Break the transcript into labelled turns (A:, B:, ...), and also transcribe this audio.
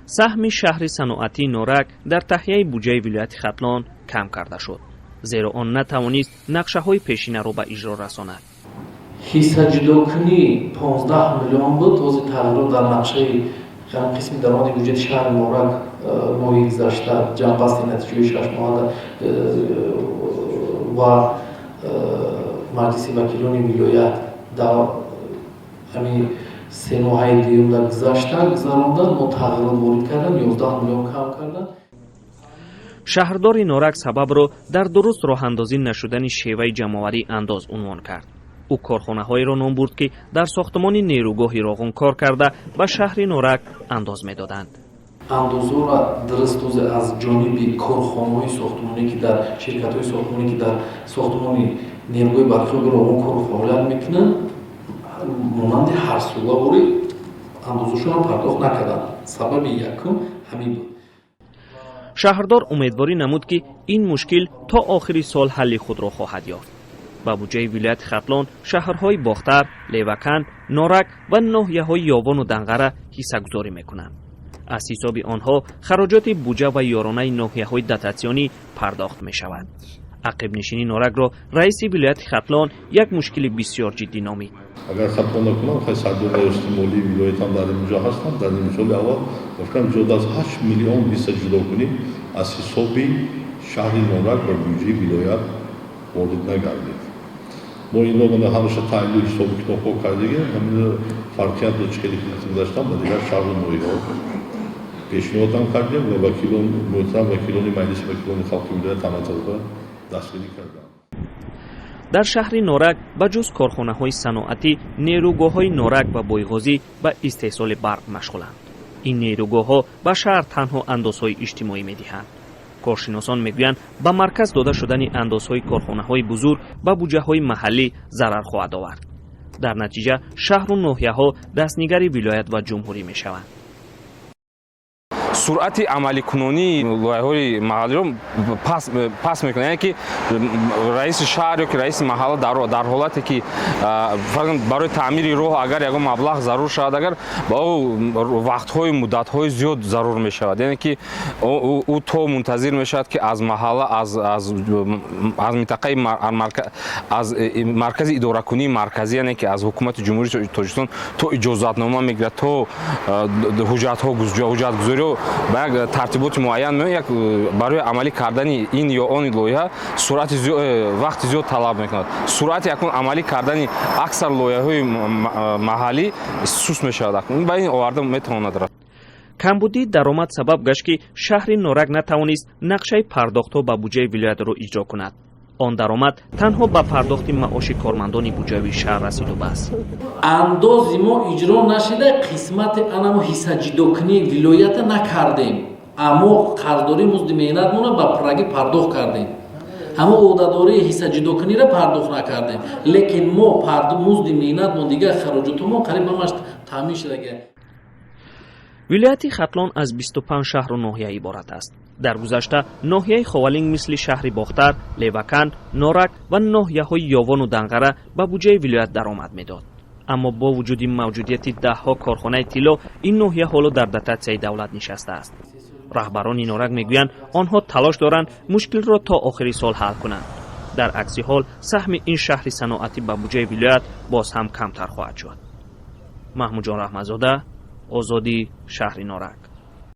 A: سهم شهر صنعتی نورک در تهیه بودجه ولایت ختلان کم کرده شد، زیرا آن نتوانست نقشه‌های پیشینه را به اجرا رساند.
B: حصه‌جداکنی 15 میلیون بود. واسه تغییرات در نقشه قسم درآمد بودجه شهر نورک ماهی گذشته جمع بسته نتیجه 6 ماه و مجلس وکیلان ولایت در همین سه ماه دیگر در گذشته گذراندن و تغییرات وارد کردن 11 میلیون کم کردن.
A: شهردار نورک سبب را در درست راه اندازی نشدن شیوه جمع‌آوری انداز عنوان کرد. او کارخانه‌هایی را نام برد که در ساختمان نیروگاه راغون کار کرده به شهر نورک انداز می‌دادند.
B: اندازه را درست از جانب کارخانه‌های ساختمانی که در شرکت‌های ساختمانی که در ساختمان نیروگاه برقی راغون کار فعالیت می‌کنند مانند هر سولاوری اندازه‌شون را پرداخت نکردند. سبب یکم همین بود.
A: شهردار امیدواری نمود که این مشکل تا آخر سال حل خود را خواهد یافت. با بودجه ولایت ختلان شهرهای باختر، لیوکن، نورک و ناحیه‌های یاوان و دنغره حصه‌گذاری می‌کنند. از حساب آنها خراجات بودجه و یارانه ناحیه‌های داتاسیونی پرداخت می‌شود. عقب نشینی نورک را رئیس ولایت ختلان یک مشکل بسیار جدی نامید.
C: اگر ختلان نکنم خیلی سردور استیمولی ولایت هم در اینجا هستند. در این سال اول گفتم جدا از 8 میلیون 20 جدا کنیم از حساب شهر نورک و بودجه ولایت وارد نگردید. ما این رو من همش تعیین حساب کتاب کردیم. همین فرقیت رو چه خیلی داشتم و دیگر شهر نویها پیشنهاد هم کردیم و وکیلان محترم وکیلان مجلس وکیلان خلق ولایت تمام دستگیری کردند.
A: در شهر نورک بجز کارخانه‌های صنعتی، نیروگاه‌های نورک و بویغازی به استحصال برق مشغولند. این نیروگاه‌ها به شهر تنها اندازهای اجتماعی می‌دهند. کارشناسان میگویند به مرکز داده شدن اندازهای کارخانه‌های بزرگ به بودجه‌های محلی ضرر خواهد آورد. در نتیجه شهر و ناحیه‌ها دستنگر ولایت و جمهوری می‌شوند.
D: سرعت عملی کنونی لایحه‌های محلی رو پس میکنه، یعنی که رئیس شهر یا که رئیس محله در حالتی که برای تعمیر راه اگر یک مبلغ ضرور شود، اگر با وقت‌های مدت‌های زیاد ضرور میشود، یعنی که او تو منتظر میشود که از محله از منطقه از مرکز اداره کنی مرکزی، یعنی که از حکومت جمهوری تاجیکستان تو اجازه‌نامه میگیره، تو حجت گذاری با یک ترتیبات معین یک برای عملی کردن این یا آن لایحه سرعت وقت زیاد طلب میکند. سرعت یکون عملی کردن اکثر لایحه‌های محلی سست میشود. این با این آورده میتواند رفت.
A: کمبودی درآمد سبب گشت که شهر نورک نتوانست نقشه پرداخت‌ها به بودجه ولایت را اجرا کند. آن درآمد تنها به پرداخت معاش کارمندان بودجه شهر رسید و بس.
B: انداز ما اجرا نشده، قسمت انمو حصه جداکنی ولایت نکردیم، اما قرضداری مزد مهنت مون به پرگی پرداخت کردیم. اما عهدهداری حصه جداکنی را پرداخت نکردیم، لیکن ما مزد مهنت مون دیگه خراجات ما قریب همش تامین شده.
A: ولایت ختلان از 25 شهر و ناحیه عبارت است. در گذشته ناحیه خوالینگ مثل شهر باختر، لیوکن، نورک و ناحیه‌های یاوان و دنغره به بودجه ولایت درآمد میداد. اما با وجود موجودیت ده‌ها کارخانه طلا، این ناحیه حالا در داتاسیای دولت نشسته است. رهبران نورک میگویند آنها تلاش دارند مشکل را تا آخر سال حل کنند. در عکس حال سهم این شهر صنعتی به بودجه ولایت باز هم کمتر خواهد شد. محمود جان رحمت‌زاده، آزادی، شهر نورک.